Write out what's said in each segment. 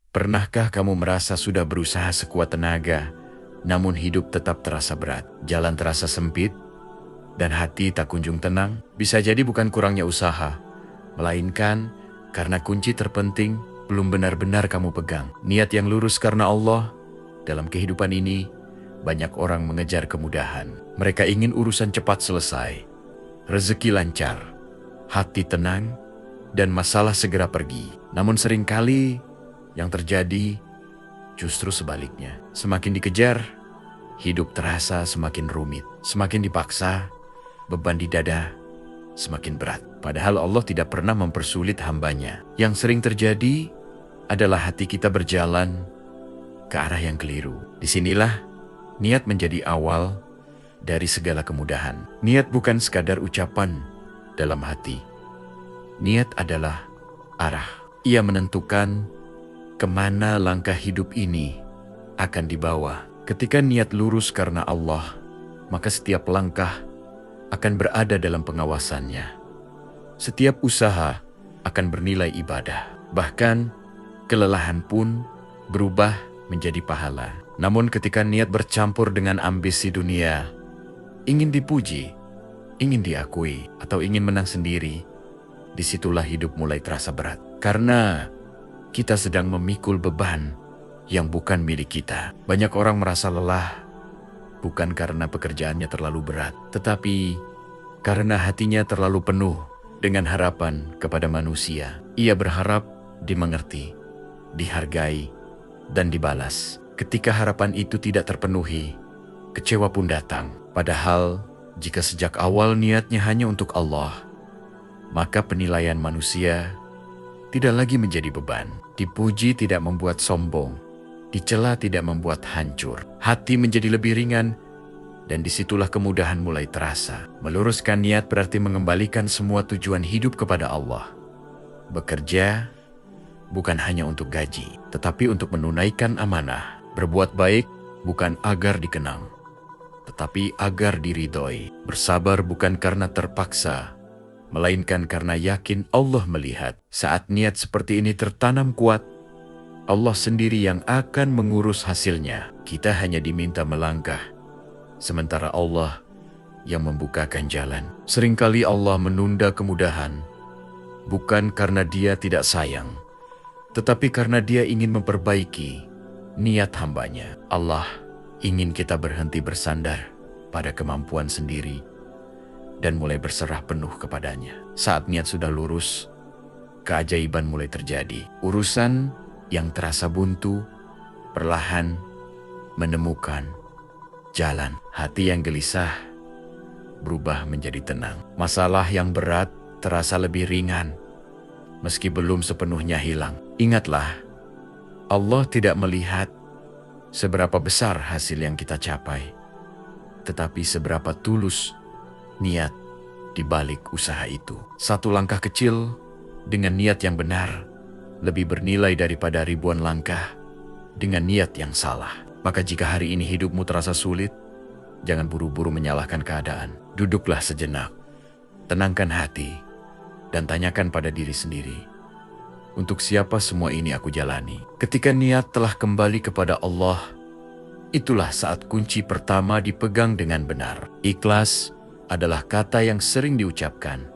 Pernahkah kamu merasa sudah berusaha sekuat tenaga, namun hidup tetap terasa berat, jalan terasa sempit, dan hati tak kunjung tenang? Bisa jadi bukan kurangnya usaha, melainkan karena kunci terpenting belum benar-benar kamu pegang. Niat yang lurus karena Allah. Dalam kehidupan ini, banyak orang mengejar kemudahan. Mereka ingin urusan cepat selesai, rezeki lancar, hati tenang, dan masalah segera pergi. Namun seringkali yang terjadi justru sebaliknya. Semakin dikejar, hidup terasa semakin rumit. Semakin dipaksa, beban di dada semakin berat. Padahal Allah tidak pernah mempersulit hambanya. Yang sering terjadi adalah hati kita berjalan ke arah yang keliru. Disinilah niat menjadi awal dari segala kemudahan. Niat bukan sekadar ucapan dalam hati. Niat adalah arah. Ia menentukan kemana langkah hidup ini akan dibawa. Ketika niat lurus karena Allah, maka setiap langkah akan berada dalam pengawasannya. Setiap usaha akan bernilai ibadah. Bahkan kelelahan pun berubah menjadi pahala. Namun ketika niat bercampur dengan ambisi dunia, ingin dipuji, ingin diakui, atau ingin menang sendiri, disitulah hidup mulai terasa berat. Karena kita sedang memikul beban yang bukan milik kita. Banyak orang merasa lelah, bukan karena pekerjaannya terlalu berat, tetapi karena hatinya terlalu penuh dengan harapan kepada manusia. Ia berharap dimengerti, dihargai, dan dibalas. Ketika harapan itu tidak terpenuhi, kecewa pun datang. Padahal, jika sejak awal niatnya hanya untuk Allah, maka penilaian manusia tidak lagi menjadi beban. Dipuji tidak membuat sombong, dicela tidak membuat hancur. Hati menjadi lebih ringan, dan disitulah kemudahan mulai terasa. Meluruskan niat berarti mengembalikan semua tujuan hidup kepada Allah. Bekerja bukan hanya untuk gaji, tetapi untuk menunaikan amanah. Berbuat baik bukan agar dikenang, tetapi agar diridhoi. Bersabar bukan karena terpaksa, melainkan karena yakin Allah melihat. Saat niat seperti ini tertanam kuat, Allah sendiri yang akan mengurus hasilnya. Kita hanya diminta melangkah, sementara Allah yang membukakan jalan. Seringkali Allah menunda kemudahan, bukan karena Dia tidak sayang, tetapi karena Dia ingin memperbaiki niat hambanya. Allah ingin kita berhenti bersandar pada kemampuan sendiri dan mulai berserah penuh kepadanya. Saat niat sudah lurus, keajaiban mulai terjadi. Urusan yang terasa buntu perlahan menemukan jalan. Hati yang gelisah berubah menjadi tenang. Masalah yang berat terasa lebih ringan, meski belum sepenuhnya hilang. Ingatlah, Allah tidak melihat seberapa besar hasil yang kita capai, tetapi seberapa tulus niat di balik usaha itu. Satu langkah kecil dengan niat yang benar lebih bernilai daripada ribuan langkah dengan niat yang salah. Maka jika hari ini hidupmu terasa sulit, jangan buru-buru menyalahkan keadaan. Duduklah sejenak, tenangkan hati, dan tanyakan pada diri sendiri, untuk siapa semua ini aku jalani? Ketika niat telah kembali kepada Allah, itulah saat kunci pertama dipegang dengan benar. Ikhlas adalah kata yang sering diucapkan,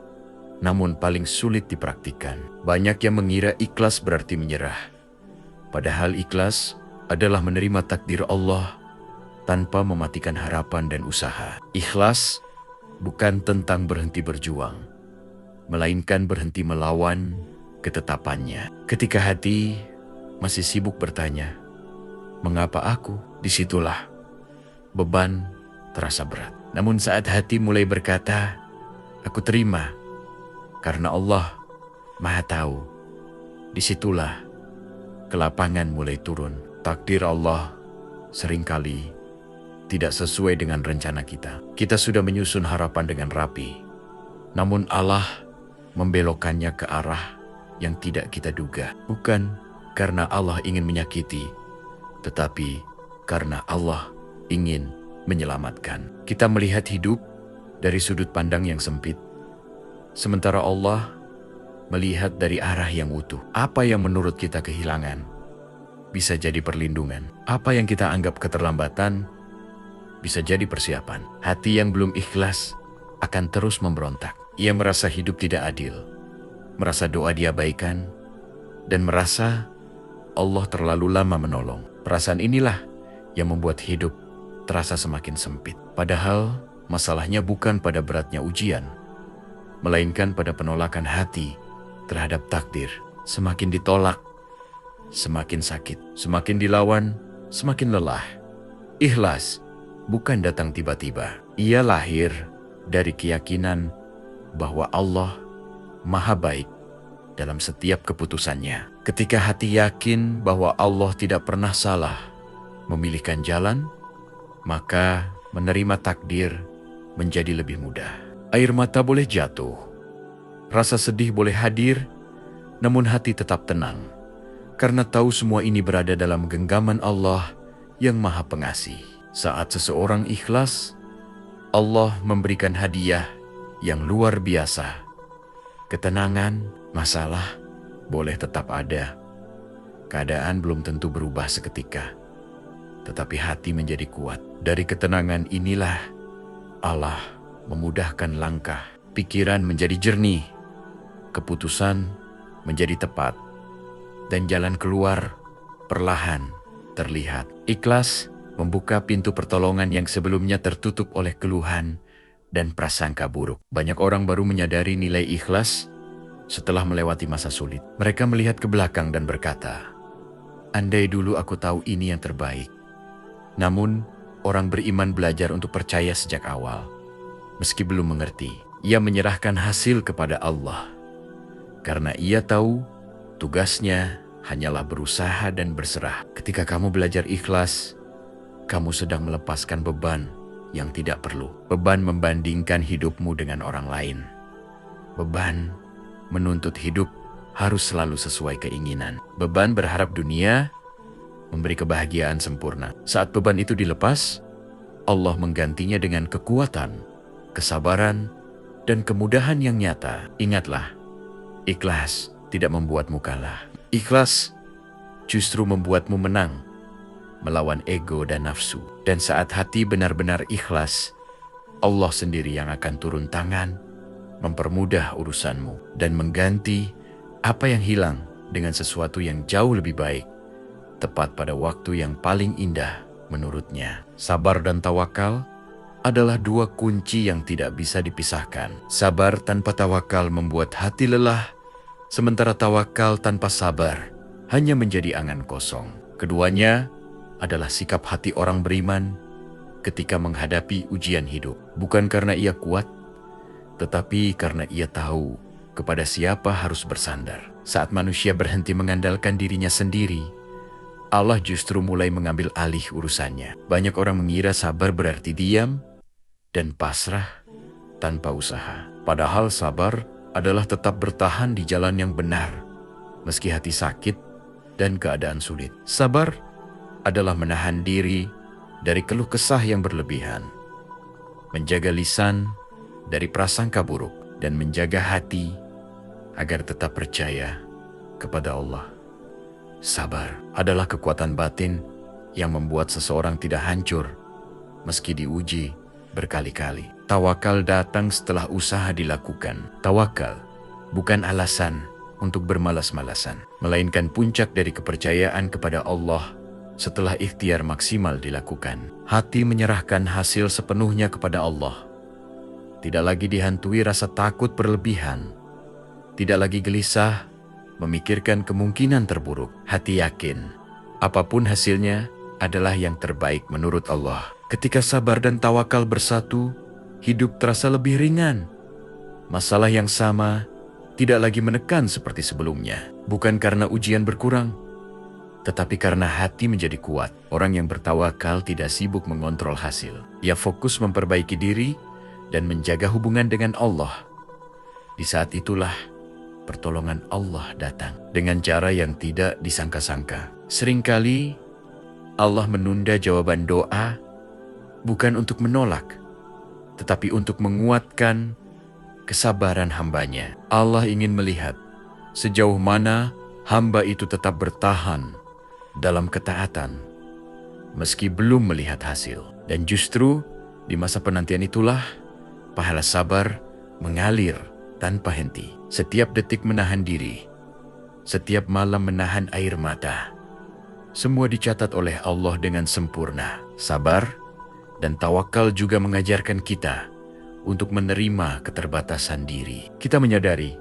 namun paling sulit dipraktikkan. Banyak yang mengira ikhlas berarti menyerah. Padahal ikhlas adalah menerima takdir Allah tanpa mematikan harapan dan usaha. Ikhlas bukan tentang berhenti berjuang, melainkan berhenti melawan ketetapannya. Ketika hati masih sibuk bertanya, mengapa aku? Disitulah beban terasa berat. Namun saat hati mulai berkata, aku terima karena Allah Maha Tahu, disitulah kelapangan mulai turun. Takdir Allah seringkali tidak sesuai dengan rencana kita. Kita sudah menyusun harapan dengan rapi, namun Allah membelokkannya ke arah yang tidak kita duga. Bukan karena Allah ingin menyakiti, tetapi karena Allah ingin menyelamatkan. Kita melihat hidup dari sudut pandang yang sempit, sementara Allah melihat dari arah yang utuh. Apa yang menurut kita kehilangan, bisa jadi perlindungan. Apa yang kita anggap keterlambatan bisa jadi persiapan. Hati yang belum ikhlas akan terus memberontak. Ia merasa hidup tidak adil, merasa doa diabaikan, dan merasa Allah terlalu lama menolong. Perasaan inilah yang membuat hidup terasa semakin sempit. Padahal masalahnya bukan pada beratnya ujian, melainkan pada penolakan hati terhadap takdir. Semakin ditolak, semakin sakit. Semakin dilawan, semakin lelah. Ikhlas bukan datang tiba-tiba. Ia lahir dari keyakinan bahwa Allah Maha Baik dalam setiap keputusannya. Ketika hati yakin bahwa Allah tidak pernah salah memilihkan jalan, maka menerima takdir menjadi lebih mudah. Air mata boleh jatuh, rasa sedih boleh hadir, namun hati tetap tenang, karena tahu semua ini berada dalam genggaman Allah yang Maha Pengasih. Saat seseorang ikhlas, Allah memberikan hadiah yang luar biasa. Ketenangan, masalah boleh tetap ada. Keadaan belum tentu berubah seketika, tetapi hati menjadi kuat. Dari ketenangan inilah Allah memudahkan langkah. Pikiran menjadi jernih, keputusan menjadi tepat, dan jalan keluar perlahan terlihat. Ikhlas membuka pintu pertolongan yang sebelumnya tertutup oleh keluhan dan prasangka buruk. Banyak orang baru menyadari nilai ikhlas setelah melewati masa sulit. Mereka melihat ke belakang dan berkata, "Andai dulu aku tahu ini yang terbaik." Namun, orang beriman belajar untuk percaya sejak awal. Meski belum mengerti, ia menyerahkan hasil kepada Allah. Karena ia tahu tugasnya hanyalah berusaha dan berserah. Ketika kamu belajar ikhlas, kamu sedang melepaskan beban yang tidak perlu. Beban membandingkan hidupmu dengan orang lain. Beban menuntut hidup harus selalu sesuai keinginan. Beban berharap dunia memberi kebahagiaan sempurna. Saat beban itu dilepas, Allah menggantinya dengan kekuatan, kesabaran, dan kemudahan yang nyata. Ingatlah, ikhlas tidak membuatmu kalah. Ikhlas justru membuatmu menang melawan ego dan nafsu. Dan saat hati benar-benar ikhlas, Allah sendiri yang akan turun tangan, mempermudah urusanmu, dan mengganti apa yang hilang dengan sesuatu yang jauh lebih baik, tepat pada waktu yang paling indah menurutnya. Sabar dan tawakal adalah dua kunci yang tidak bisa dipisahkan. Sabar tanpa tawakal membuat hati lelah, sementara tawakal tanpa sabar hanya menjadi angan kosong. Keduanya adalah sikap hati orang beriman ketika menghadapi ujian hidup. Bukan karena ia kuat, tetapi karena ia tahu kepada siapa harus bersandar. Saat manusia berhenti mengandalkan dirinya sendiri, Allah justru mulai mengambil alih urusannya. Banyak orang mengira sabar berarti diam dan pasrah tanpa usaha. Padahal sabar adalah tetap bertahan di jalan yang benar, meski hati sakit dan keadaan sulit. Sabar adalah menahan diri dari keluh kesah yang berlebihan, menjaga lisan dari prasangka buruk, dan menjaga hati agar tetap percaya kepada Allah. Sabar adalah kekuatan batin yang membuat seseorang tidak hancur meski diuji berkali-kali. Tawakal datang setelah usaha dilakukan. Tawakal bukan alasan untuk bermalas-malasan, melainkan puncak dari kepercayaan kepada Allah setelah ikhtiar maksimal dilakukan. Hati menyerahkan hasil sepenuhnya kepada Allah. Tidak lagi dihantui rasa takut berlebihan. Tidak lagi gelisah memikirkan kemungkinan terburuk. Hati yakin apapun hasilnya adalah yang terbaik menurut Allah. Ketika sabar dan tawakal bersatu, hidup terasa lebih ringan. Masalah yang sama tidak lagi menekan seperti sebelumnya. Bukan karena ujian berkurang, tetapi karena hati menjadi kuat. Orang yang bertawakal tidak sibuk mengontrol hasil. Ia fokus memperbaiki diri dan menjaga hubungan dengan Allah. Di saat itulah pertolongan Allah datang dengan cara yang tidak disangka-sangka. Seringkali Allah menunda jawaban doa bukan untuk menolak, tetapi untuk menguatkan kesabaran hambanya. Allah ingin melihat sejauh mana hamba itu tetap bertahan dalam ketaatan, meski belum melihat hasil. Dan justru di masa penantian itulah pahala sabar mengalir tanpa henti. Setiap detik menahan diri, setiap malam menahan air mata, semua dicatat oleh Allah dengan sempurna. Sabar dan tawakal juga mengajarkan kita untuk menerima keterbatasan diri. Kita menyadari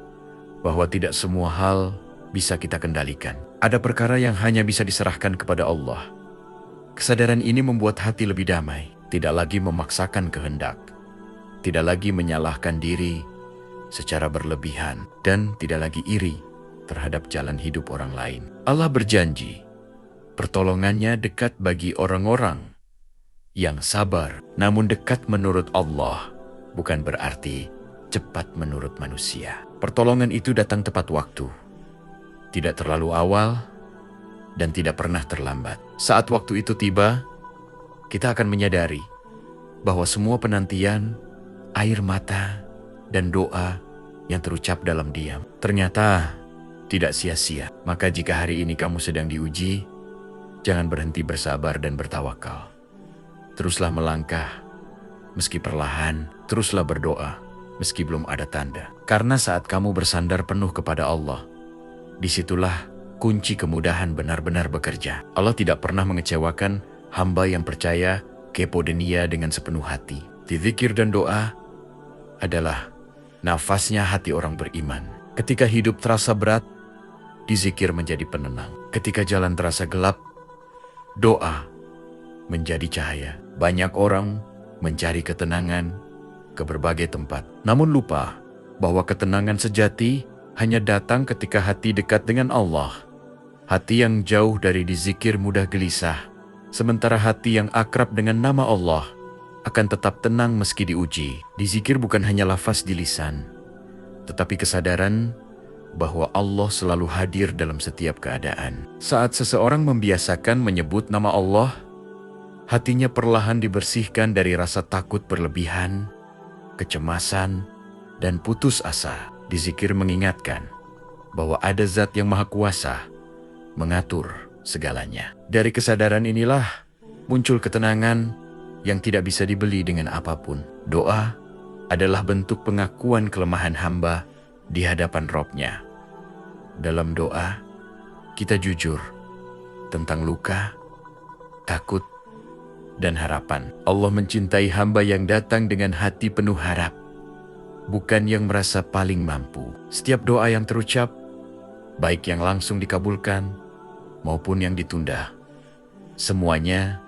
bahwa tidak semua hal bisa kita kendalikan. Ada perkara yang hanya bisa diserahkan kepada Allah. Kesadaran ini membuat hati lebih damai, tidak lagi memaksakan kehendak, tidak lagi menyalahkan diri secara berlebihan, dan tidak lagi iri terhadap jalan hidup orang lain. Allah berjanji, pertolongannya dekat bagi orang-orang yang sabar. Namun dekat menurut Allah bukan berarti cepat menurut manusia. Pertolongan itu datang tepat waktu, tidak terlalu awal, dan tidak pernah terlambat. Saat waktu itu tiba, kita akan menyadari bahwa semua penantian, air mata, dan doa yang terucap dalam diam ternyata tidak sia-sia. Maka jika hari ini kamu sedang diuji, jangan berhenti bersabar dan bertawakal. Teruslah melangkah, meski perlahan. Teruslah berdoa, meski belum ada tanda. Karena saat kamu bersandar penuh kepada Allah, disitulah kunci kemudahan benar-benar bekerja. Allah tidak pernah mengecewakan hamba yang percaya kepo Dia dengan sepenuh hati. Di zikir dan doa adalah nafasnya hati orang beriman. Ketika hidup terasa berat, di zikir menjadi penenang. Ketika jalan terasa gelap, doa menjadi cahaya. Banyak orang mencari ketenangan ke berbagai tempat, namun lupa bahwa ketenangan sejati hanya datang ketika hati dekat dengan Allah. Hati yang jauh dari dizikir mudah gelisah, sementara hati yang akrab dengan nama Allah akan tetap tenang meski diuji. Dizikir bukan hanya lafaz di lisan, tetapi kesadaran bahwa Allah selalu hadir dalam setiap keadaan. Saat seseorang membiasakan menyebut nama Allah, hatinya perlahan dibersihkan dari rasa takut berlebihan, kecemasan, dan putus asa. Dizikir mengingatkan bahwa ada zat yang maha kuasa mengatur segalanya. Dari kesadaran inilah muncul ketenangan yang tidak bisa dibeli dengan apapun. Doa adalah bentuk pengakuan kelemahan hamba di hadapan Robnya. Dalam doa, kita jujur tentang luka, takut, dan harapan. Allah mencintai hamba yang datang dengan hati penuh harap, bukan yang merasa paling mampu. Setiap doa yang terucap, baik yang langsung dikabulkan maupun yang ditunda, semuanya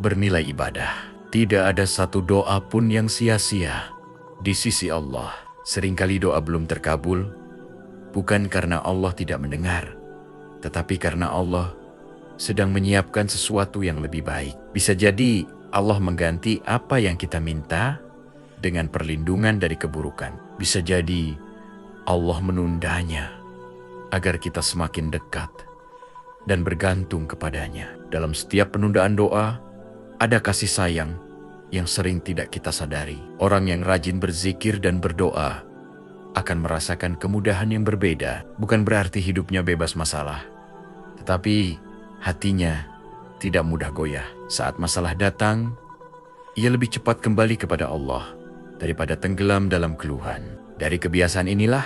bernilai ibadah. Tidak ada satu doa pun yang sia-sia di sisi Allah. Seringkali doa belum terkabul, bukan karena Allah tidak mendengar, tetapi karena Allah sedang menyiapkan sesuatu yang lebih baik. Bisa jadi Allah mengganti apa yang kita minta dengan perlindungan dari keburukan. Bisa jadi Allah menundanya agar kita semakin dekat dan bergantung kepadanya. Dalam setiap penundaan doa, ada kasih sayang yang sering tidak kita sadari. Orang yang rajin berzikir dan berdoa akan merasakan kemudahan yang berbeda. Bukan berarti hidupnya bebas masalah, tetapi hatinya tidak mudah goyah. Saat masalah datang, ia lebih cepat kembali kepada Allah daripada tenggelam dalam keluhan. Dari kebiasaan inilah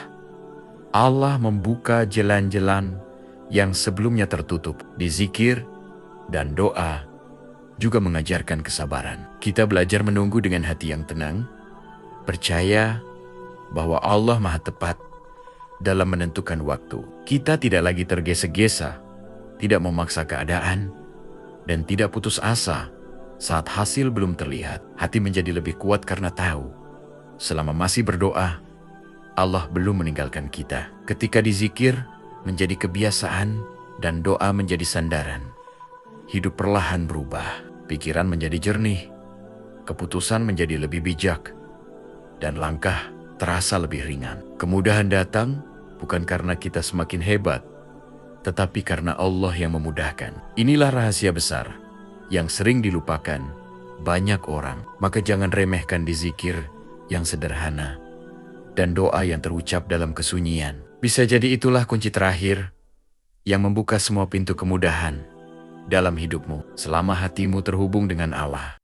Allah membuka jalan-jalan yang sebelumnya tertutup. Di zikir dan doa juga mengajarkan kesabaran. Kita belajar menunggu dengan hati yang tenang, percaya bahwa Allah Maha Tepat dalam menentukan waktu. Kita tidak lagi tergesa-gesa, tidak memaksa keadaan, dan tidak putus asa saat hasil belum terlihat. Hati menjadi lebih kuat karena tahu, selama masih berdoa, Allah belum meninggalkan kita. Ketika dizikir menjadi kebiasaan dan doa menjadi sandaran, hidup perlahan berubah. Pikiran menjadi jernih, keputusan menjadi lebih bijak, dan langkah terasa lebih ringan. Kemudahan datang bukan karena kita semakin hebat, tetapi karena Allah yang memudahkan. Inilah rahasia besar yang sering dilupakan banyak orang. Maka jangan remehkan di zikir yang sederhana dan doa yang terucap dalam kesunyian. Bisa jadi itulah kunci terakhir yang membuka semua pintu kemudahan dalam hidupmu selama hatimu terhubung dengan Allah.